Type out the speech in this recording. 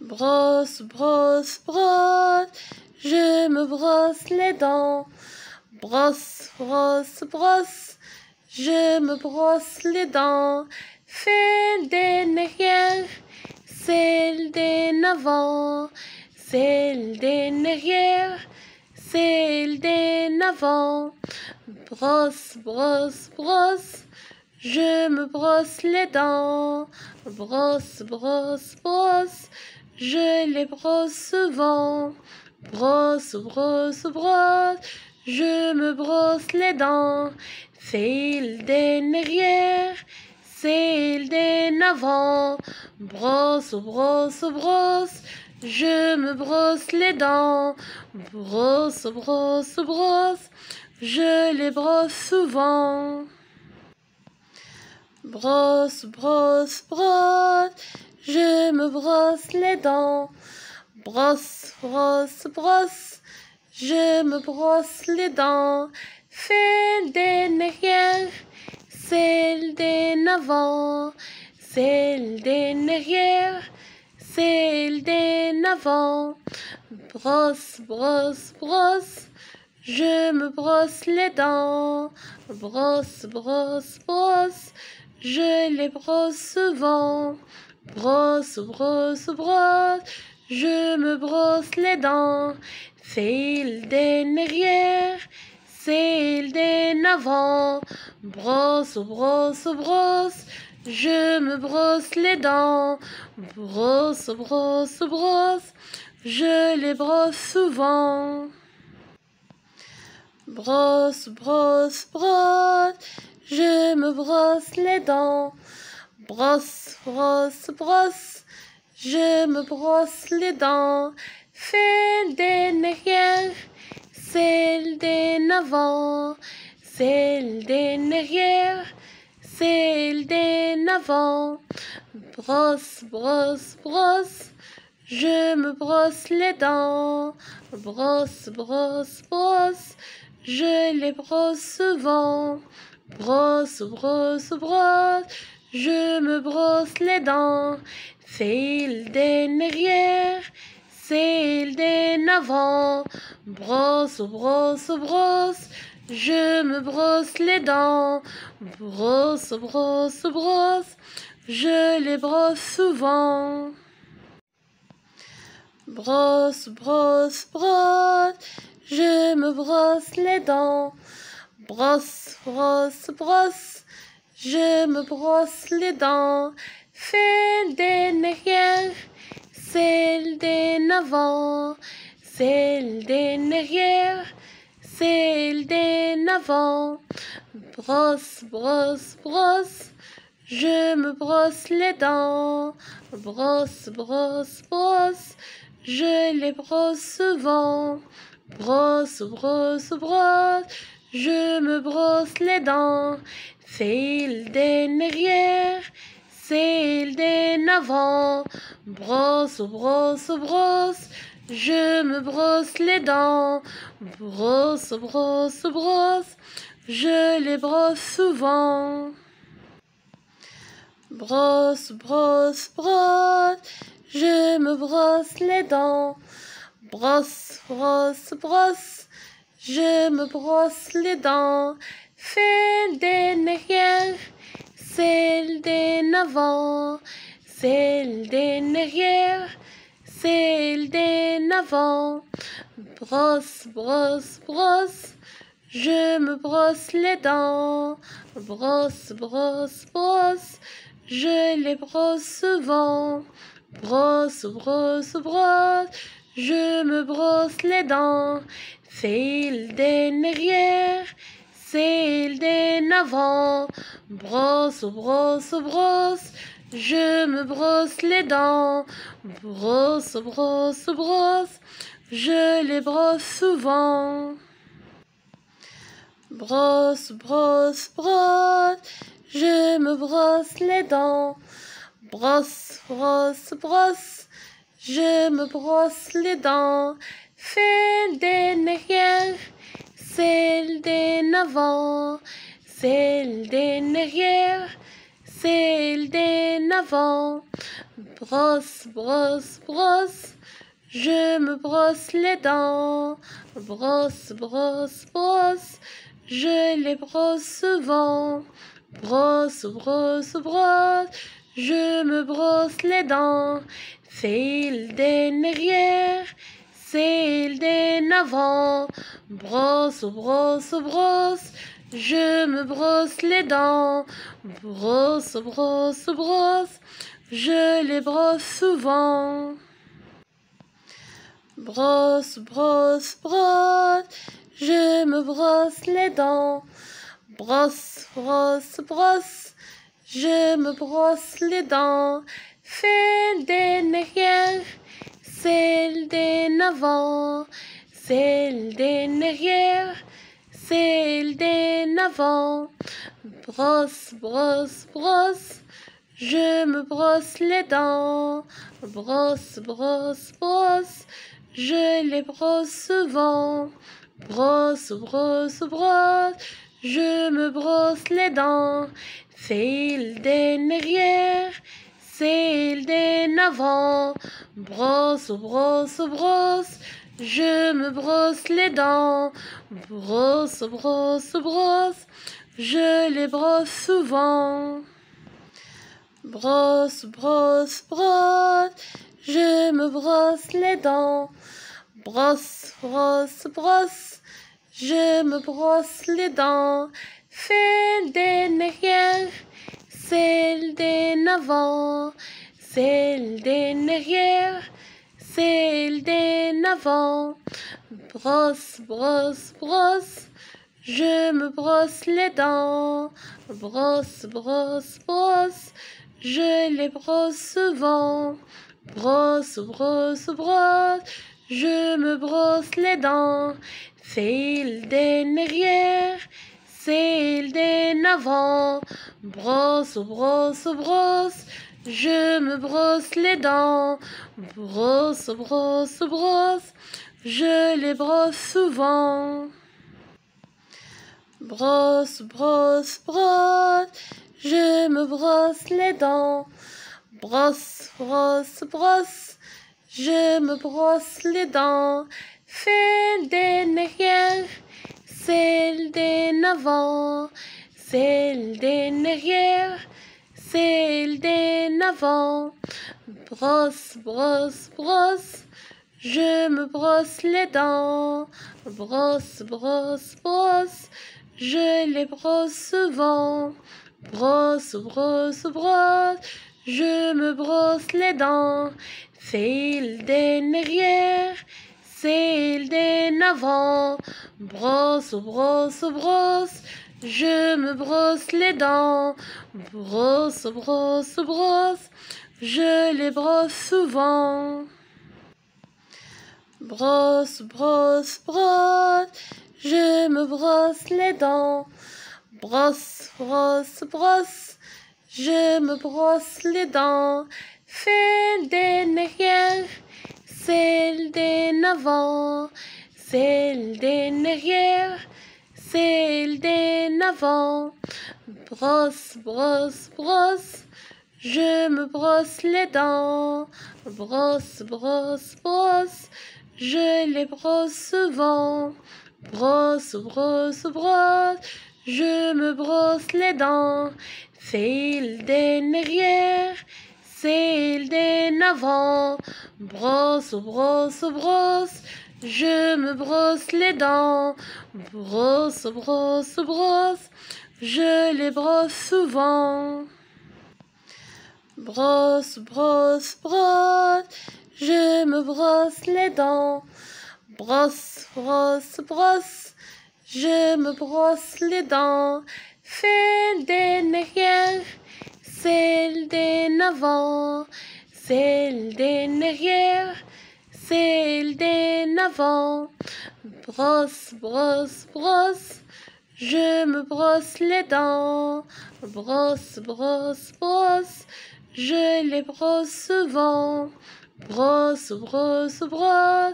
Brosse, brosse, brosse, je me brosse les dents. Brosse, brosse, brosse, je me brosse les dents. Fil des derrière, celle des avant, celle des derrière, celle des avant. Brosse, brosse, brosse, je me brosse les dents. Brosse, brosse, brosse, je les brosse souvent. Brosse, brosse, brosse, je me brosse les dents. Celle des derrière, celle des avant. Brosse, brosse, brosse, je me brosse les dents. Brosse, brosse, brosse, je les brosse souvent. Brosse, brosse, brosse, je me brosse les dents. Brosse, brosse, brosse, je me brosse les dents. Fil des derrière, celle des avant, celle des derrière, celle des avant. Brosse, brosse, brosse, je me brosse les dents. Brosse, brosse, brosse, je les brosse souvent. Brosse, brosse, brosse, je me brosse les dents. Celle des derrière, celle des avant. Brosse, brosse, brosse, je me brosse les dents. Brosse, brosse, brosse, je les brosse souvent. Brosse, brosse, brosse, je me brosse les dents. Brosse, brosse, brosse, je me brosse les dents. Fil des derrière, celle des avant, celle des derrière, celle des avant. Brosse, brosse, brosse, je me brosse les dents. Brosse, brosse, brosse, je les brosse souvent. Brosse, brosse, brosse, je me brosse les dents. Celle des derrière, celle des avant. Brosse, brosse, brosse, je me brosse les dents. Brosse, brosse, brosse, je les brosse souvent. Brosse, brosse, brosse, je me brosse les dents. Brosse, brosse, brosse, je me brosse les dents. Fil des derrière, celle des avant, celle des derrière, celle des avant. Brosse, brosse, brosse, je me brosse les dents. Brosse, brosse, brosse, je les brosse souvent. Brosse, brosse, brosse, je me brosse les dents. Celle des derrière, celle des avant. Brosse, brosse, brosse, je me brosse les dents. Brosse, brosse, brosse, je les brosse souvent. Brosse, brosse, brosse, je me brosse les dents. Brosse, brosse, brosse, je me brosse les dents. Fil des derrière, celle des avant, celle des derrière, celle des avant. Brosse, brosse, brosse, je me brosse les dents. Brosse, brosse, brosse, je les brosse souvent. Brosse, brosse, brosse, je me brosse les dents. Celle des derrière, celle des avant. Brosse, brosse, brosse, je me brosse les dents. Brosse, brosse, brosse, je les brosse souvent. Brosse, brosse, brosse, je me brosse les dents. Brosse, brosse, brosse, je me brosse les dents. Fil des derrière, celle des avant, celle des derrière, celle d'en avant. Brosse, brosse, brosse, je me brosse les dents. Brosse, brosse, brosse, je les brosse souvent. Brosse, brosse, brosse, je me brosse les dents. Celle d'en arrière, celle d'en avant. Brosse, brosse, brosse, je me brosse les dents. Brosse, brosse, brosse, je les brosse souvent. Brosse, brosse, brosse, je me brosse les dents. Brosse, brosse, brosse, je me brosse les dents. Celle d'en arrière, celle d'en avant. Celle d'en arrière, celle d'en avant. Brosse, brosse, brosse, je me brosse les dents. Brosse, brosse, brosse, je les brosse souvent. Brosse, brosse, brosse, je me brosse les dents. Celle d'en arrière, celle d'en avant. Brosse, brosse, brosse, je me brosse les dents. Brosse, brosse, brosse, je les brosse souvent. Brosse, brosse, brosse, je me brosse les dents. Brosse, brosse, brosse, je me brosse les dents. Celle d'en arrière, celle d'en avant. Celle d'en arrière, celle d'en avant. Brosse, brosse, brosse, je me brosse les dents. Brosse, brosse, brosse, je les brosse souvent. Brosse, brosse, brosse, je me brosse les dents. Celle d'en arrière, celle d'en avant. Brosse, brosse, brosse, je me brosse les dents. Brosse, brosse, brosse, je les brosse souvent. Brosse, brosse, brosse, je me brosse les dents. Brosse, brosse, brosse, je me brosse les dents. Celle d'en arrière, celle d'en avant. Celle d'en arrière, celle d'en avant. Brosse, brosse, brosse, je me brosse les dents. Brosse, brosse, brosse, je les brosse souvent. Brosse, brosse, brosse, je me brosse les dents. Celle d'en arrière, celle d'en avant. Brosse, brosse, brosse, je me brosse les dents. Brosse, brosse, brosse, je les brosse souvent. Brosse, brosse, brosse, je me brosse les dents. Brosse, brosse, brosse, je me brosse les dents. Celle d'en arrière, celle d'en avant. Celle d'en arrière, celle d'en avant. Brosse, brosse, brosse, je me brosse les dents. Brosse, brosse, brosse, je les brosse souvent. Brosse, brosse, brosse, je me brosse les dents. Celle d'en arrière, celle d'en avant. Brosse, brosse, brosse, je me brosse les dents. Brosse, brosse, brosse, je les brosse souvent. Brosse, brosse, brosse, je me brosse les dents. Brosse, brosse, brosse, je me brosse les dents. Celle d'en arrière, celle d'en avant. Celle d'en arrière, celle d'en avant. Brosse, brosse, brosse, je me brosse les dents. Brosse, brosse, brosse, je les brosse souvent. Brosse, brosse, brosse,